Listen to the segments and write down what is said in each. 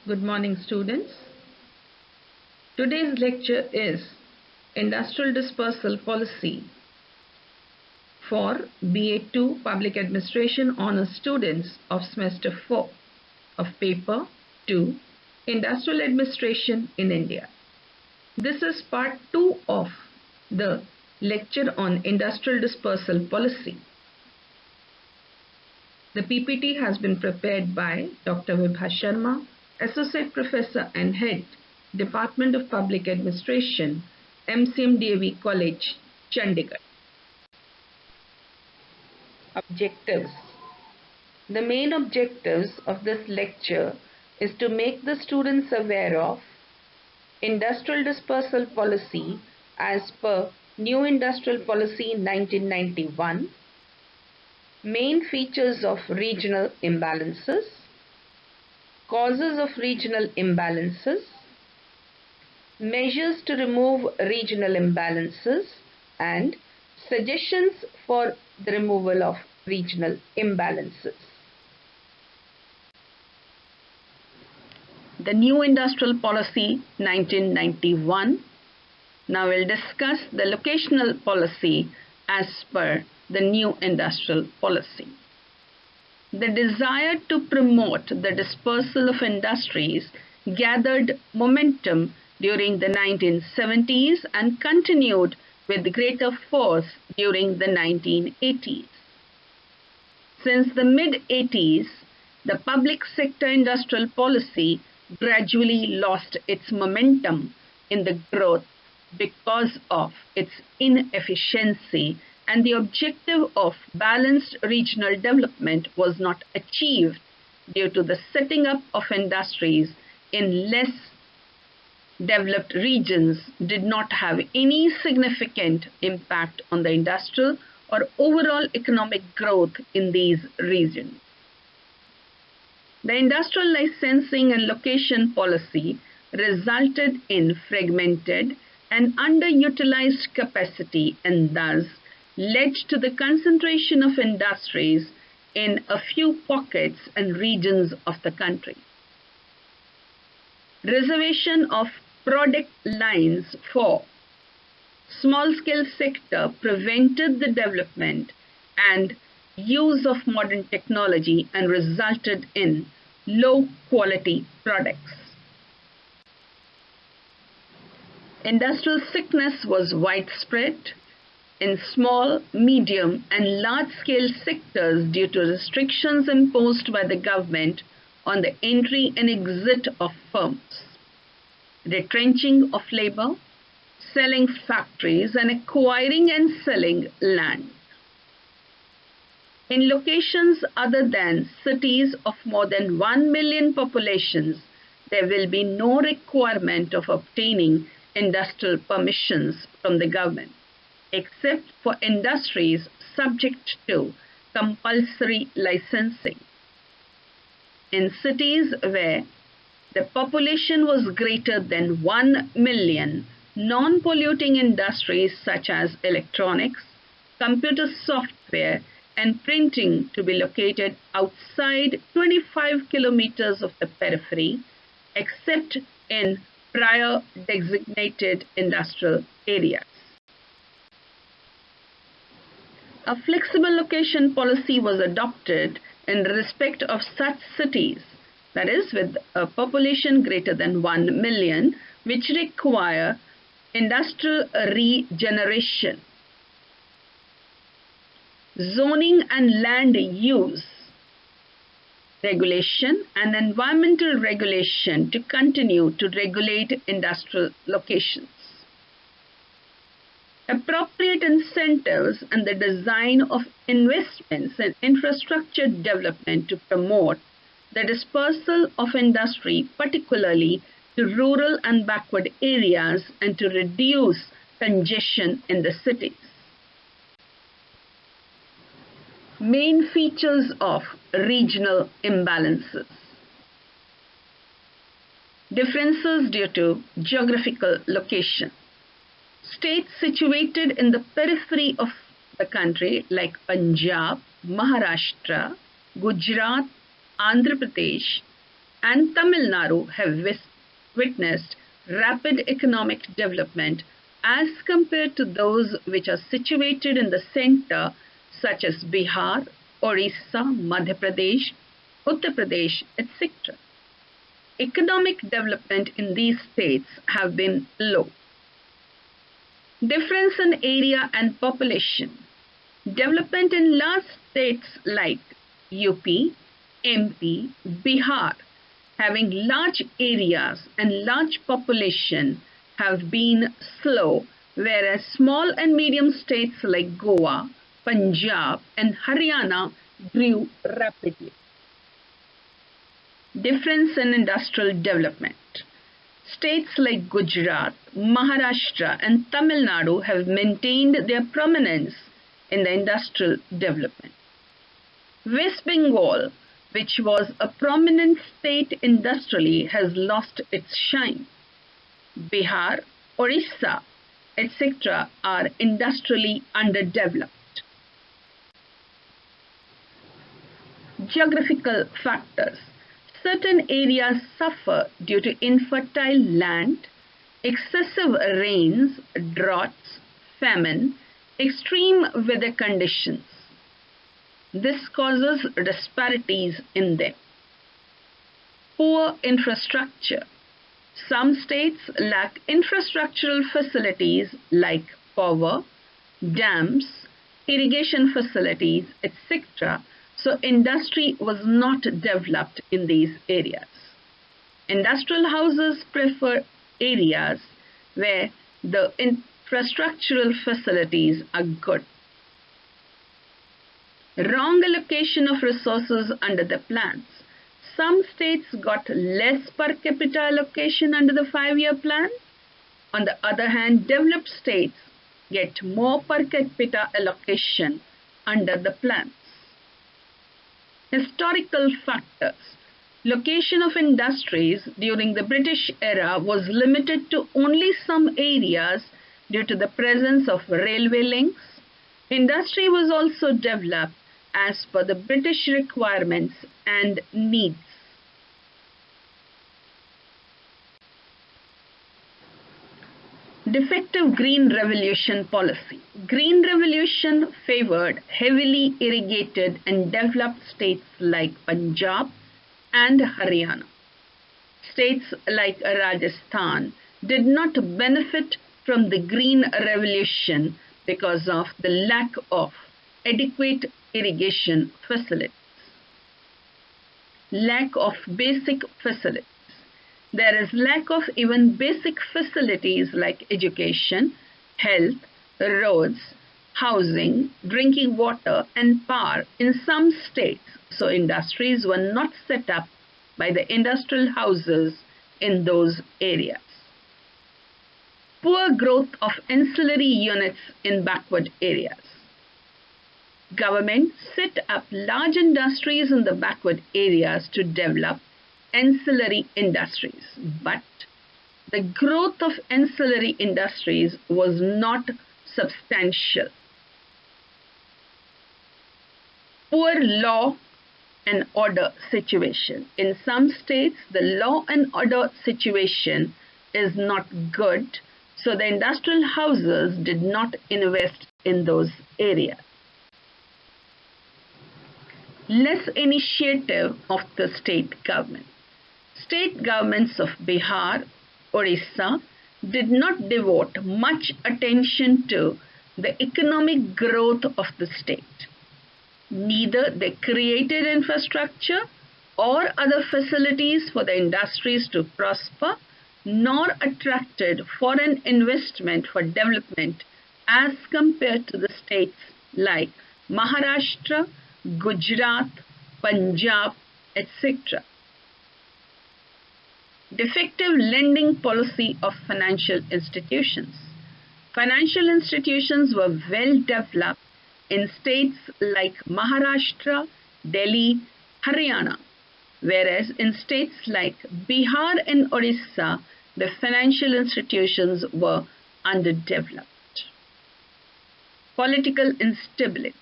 Good morning, students. Today's lecture is Industrial Dispersal Policy for BA2 Public Administration Honours students of Semester 4 of Paper 2 Industrial Administration in India. This is part 2 of the lecture on Industrial Dispersal Policy. The PPT has been prepared by Dr. Vibha Sharma, Associate Professor and Head, Department of Public Administration, MCMDAV College, Chandigarh. Objectives. The main objectives of this lecture is to make the students aware of Industrial Dispersal Policy as per New Industrial Policy 1991, main features of regional imbalances, causes of regional imbalances, measures to remove regional imbalances, and suggestions for the removal of regional imbalances. The New Industrial Policy 1991. Now we'll discuss the locational policy as per the New Industrial Policy. The desire to promote the dispersal of industries gathered momentum during the 1970s and continued with greater force during the 1980s. Since the mid-80s, the public sector industrial policy gradually lost its momentum in the growth because of its inefficiency, and the objective of balanced regional development was not achieved due to the setting up of industries in less developed regions did not have any significant impact on the industrial or overall economic growth in these regions. The industrial licensing and location policy resulted in fragmented and underutilized capacity and thus led to the concentration of industries in a few pockets and regions of the country. Reservation of product lines for small-scale sector prevented the development and use of modern technology and resulted in low-quality products. Industrial sickness was widespread in small, medium and large-scale sectors due to restrictions imposed by the government on the entry and exit of firms, retrenching of labor, selling factories and acquiring and selling land. In locations other than cities of more than 1 million populations, there will be no requirement of obtaining industrial permissions from the government, except for industries subject to compulsory licensing. In cities where the population was greater than 1 million, non-polluting industries such as electronics, computer software, and printing to be located outside 25 kilometers of the periphery, except in prior designated industrial areas. A flexible location policy was adopted in respect of such cities, that is, with a population greater than 1 million, which require industrial regeneration. Zoning and land use regulation and environmental regulation to continue to regulate industrial locations. Appropriate incentives and the design of investments in infrastructure development to promote the dispersal of industry, particularly to rural and backward areas, and to reduce congestion in the cities. Main features of regional imbalances. Differences due to geographical location. States situated in the periphery of the country like Punjab, Maharashtra, Gujarat, Andhra Pradesh and Tamil Nadu have witnessed rapid economic development as compared to those which are situated in the center, such as Bihar, Orissa, Madhya Pradesh, Uttar Pradesh, etc. Economic development in these states have been low. Difference in area and population. Development in large states like UP, MP, Bihar, having large areas and large population, have been slow, whereas small and medium states like Goa, Panjab and Haryana grew rapidly. Difference in industrial development. States like Gujarat, Maharashtra and Tamil Nadu have maintained their prominence in the industrial development. West Bengal, which was a prominent state industrially, has lost its shine. Bihar, Orissa, etc. are industrially underdeveloped. Geographical factors. Certain areas suffer due to infertile land, excessive rains, droughts, famine, extreme weather conditions. This causes disparities in them. Poor infrastructure. Some states lack infrastructural facilities like power, dams, irrigation facilities, etc. So industry was not developed in these areas. Industrial houses prefer areas where the infrastructural facilities are good. Wrong allocation of resources under the plans. Some states got less per capita allocation under the 5-year plan. On the other hand, developed states get more per capita allocation under the plans. Historical factors. Location of industries during the British era was limited to only some areas due to the presence of railway links. Industry was also developed as per the British requirements and needs. Defective Green Revolution policy. Green Revolution favored heavily irrigated and developed states like Punjab and Haryana. States like Rajasthan did not benefit from the Green Revolution because of the lack of adequate irrigation facilities. Lack of basic facilities. There is lack of even basic facilities like education, health, roads, housing, drinking water and power in some states. So industries were not set up by the industrial houses in those areas. Poor growth of ancillary units in backward areas. Government set up large industries in the backward areas to develop ancillary industries, but the growth of ancillary industries was not substantial. Poor law and order situation. In some states, the law and order situation is not good, so the industrial houses did not invest in those areas. Less initiative of the state government. State governments of Bihar, Orissa did not devote much attention to the economic growth of the state. Neither they created infrastructure or other facilities for the industries to prosper, nor attracted foreign investment for development as compared to the states like Maharashtra, Gujarat, Punjab, etc. Defective lending policy of financial institutions. Financial institutions were well developed in states like Maharashtra, Delhi, Haryana, whereas in states like Bihar and Orissa, the financial institutions were underdeveloped. Political instability.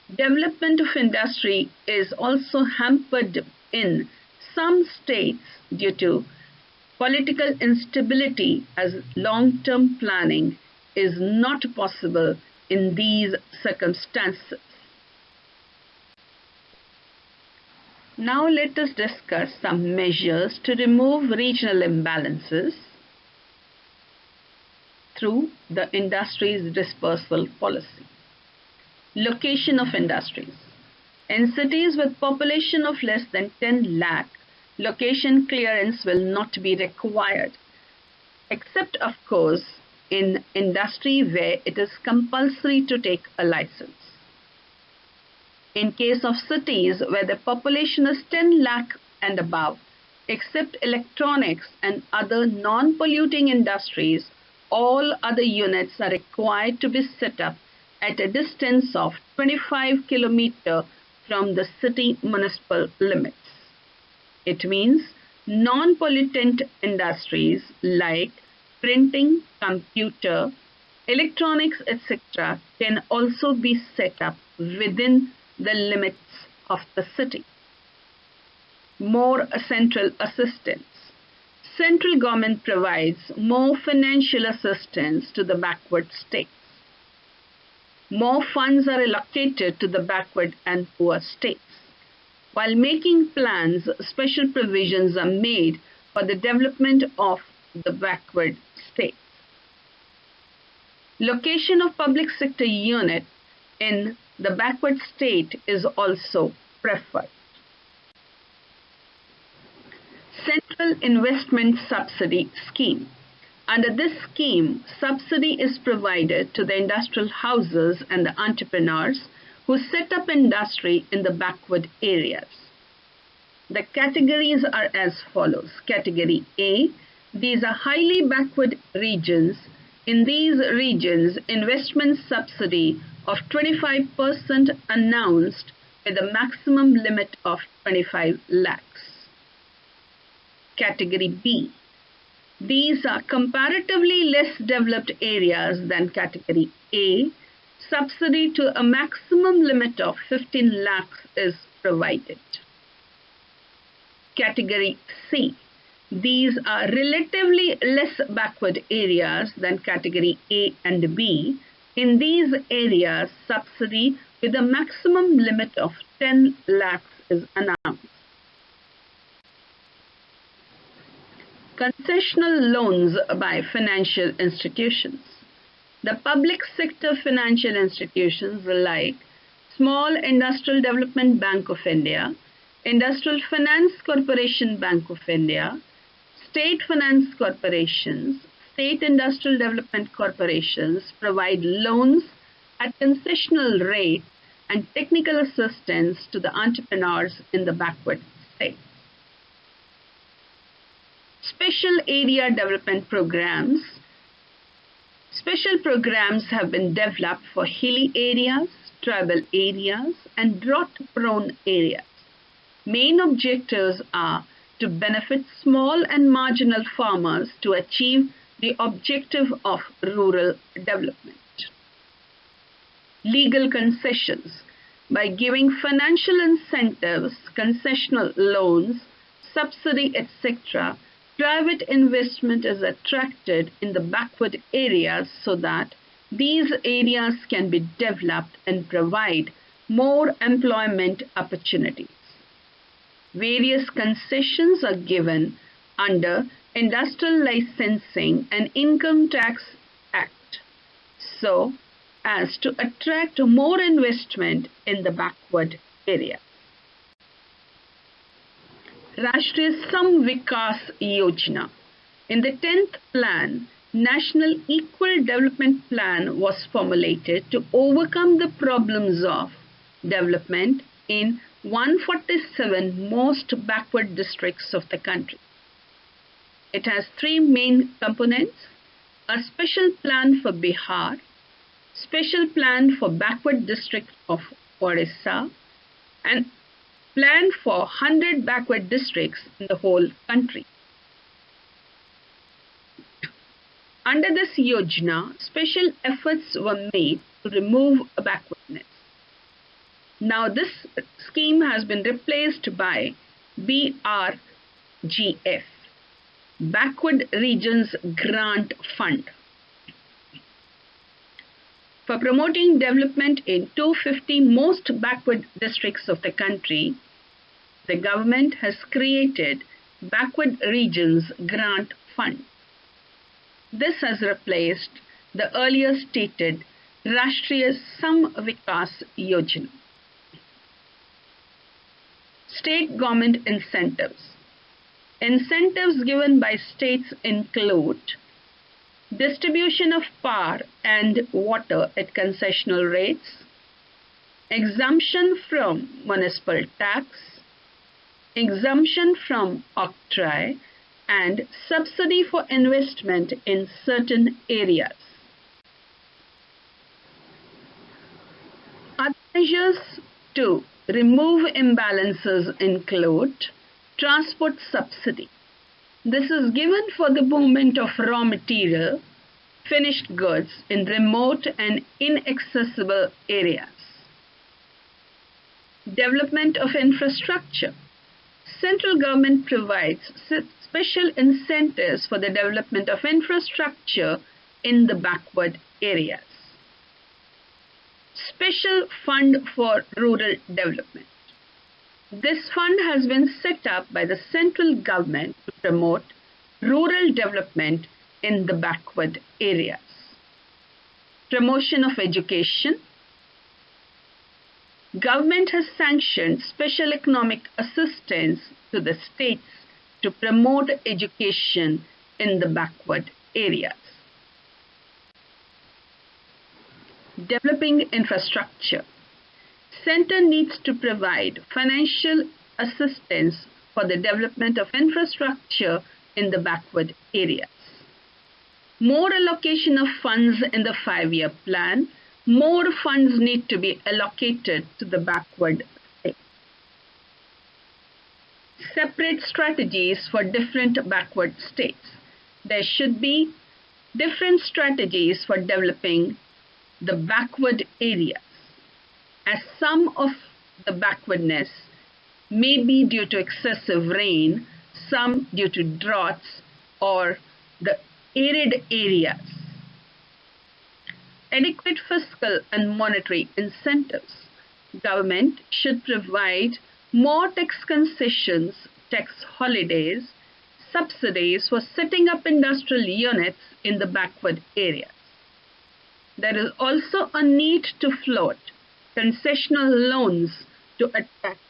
Development of industry is also hampered in some states due to political instability, as long-term planning is not possible in these circumstances. Now let us discuss some measures to remove regional imbalances through the industries dispersal policy. Location of industries. In cities with population of less than 10 lakh, location clearance will not be required, except of course in industry where it is compulsory to take a license. In case of cities where the population is 10 lakh and above, except electronics and other non-polluting industries, all other units are required to be set up at a distance of 25 km from the city municipal limits. It means non-pollutant industries like printing, computer, electronics, etc. can also be set up within the limits of the city. More central assistance. Central government provides more financial assistance to the backward states. More funds are allocated to the backward and poor states. While making plans, special provisions are made for the development of the backward states. Location of public sector unit in the backward state is also preferred. Central Investment Subsidy Scheme. Under this scheme, subsidy is provided to the industrial houses and the entrepreneurs who set up industry in the backward areas. The categories are as follows. Category A, these are highly backward regions. In these regions, investment subsidy of 25% announced with a maximum limit of 25 lakhs. Category B, these are comparatively less developed areas than Category A. Subsidy to a maximum limit of 15 lakhs is provided. Category C, these are relatively less backward areas than Category A and B. In these areas, subsidy with a maximum limit of 10 lakhs is announced. Concessional loans by financial institutions. The public sector financial institutions like Small Industrial Development Bank of India, Industrial Finance Corporation Bank of India, State Finance Corporations, State Industrial Development Corporations provide loans at concessional rate and technical assistance to the entrepreneurs in the backward states. Special area development programs. Special programs have been developed for hilly areas, tribal areas, and drought-prone areas. Main objectives are to benefit small and marginal farmers to achieve the objective of rural development. Legal concessions. By giving financial incentives, concessional loans, subsidy, etc., private investment is attracted in the backward areas so that these areas can be developed and provide more employment opportunities. Various concessions are given under Industrial Licensing and Income Tax Act so as to attract more investment in the backward area. Rashtriya Samvikas Yojana. In the 10th plan, National Equal Development Plan was formulated to overcome the problems of development in 147 most backward districts of the country. It has three main components: a special plan for Bihar, special plan for backward district of Odisha, and plan for 100 backward districts in the whole country. Under this Yojana, special efforts were made to remove backwardness. Now this scheme has been replaced by BRGF, Backward Regions Grant Fund, for promoting development in 250 most backward districts of the country. The government has created Backward Regions Grant Fund. This has replaced the earlier stated Rashtriya Samvikas Yojana. State government incentives. Incentives given by states include distribution of power and water at concessional rates, exemption from municipal tax, exemption from octroi, and subsidy for investment in certain areas. Other measures to remove imbalances include transport subsidy. This is given for the movement of raw material, finished goods in remote and inaccessible areas. Development of infrastructure. Central government provides special incentives for the development of infrastructure in the backward areas. Special Fund for Rural Development. This fund has been set up by the central government to promote rural development in the backward areas. Promotion of education. Government has sanctioned special economic assistance to the states to promote education in the backward areas. Developing infrastructure. Center needs to provide financial assistance for the development of infrastructure in the backward areas. More allocation of funds in the 5-year plan. More funds need to be allocated to the backward states. Separate strategies for different backward states. There should be different strategies for developing the backward areas, as some of the backwardness may be due to excessive rain, some due to droughts or the arid areas. Adequate fiscal and monetary incentives. Government should provide more tax concessions, tax holidays, subsidies for setting up industrial units in the backward areas. There is also a need to float concessional loans to attract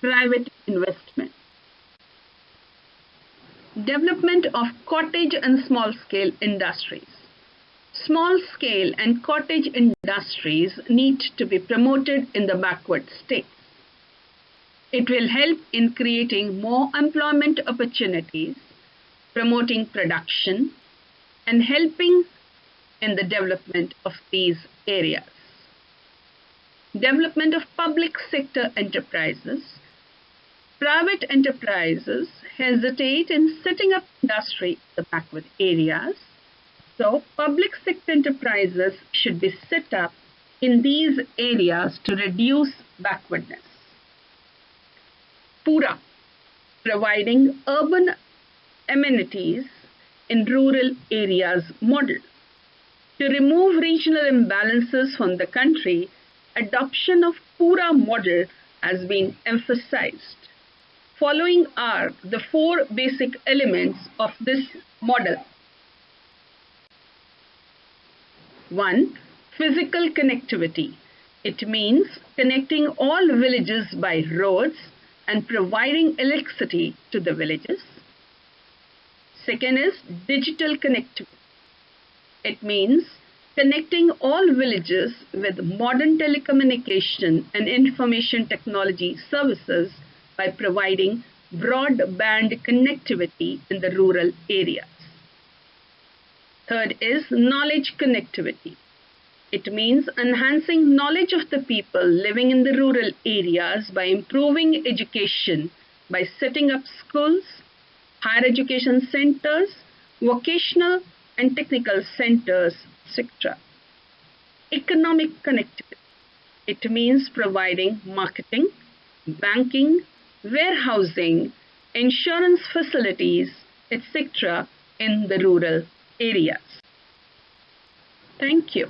private investment. Development of cottage and small-scale industries. Small-scale and cottage industries need to be promoted in the backward states. It will help in creating more employment opportunities, promoting production, and helping in the development of these areas. Development of public sector enterprises. Private enterprises hesitate in setting up industry in the backward areas, so public sector enterprises should be set up in these areas to reduce backwardness. Pura, providing urban amenities in rural areas model. To remove regional imbalances from the country, adoption of Pura model has been emphasized. Following are the 4 basic elements of this model. 1. Physical connectivity. It means connecting all villages by roads and providing electricity to the villages. Second is digital connectivity. It means connecting all villages with modern telecommunication and information technology services by providing broadband connectivity in the rural areas. Third is knowledge connectivity. It means enhancing knowledge of the people living in the rural areas by improving education, by setting up schools, higher education centers, vocational and technical centers, etc. Economic connectivity. It means providing marketing, banking, warehousing, insurance facilities, etc. in the rural areas. Thank you.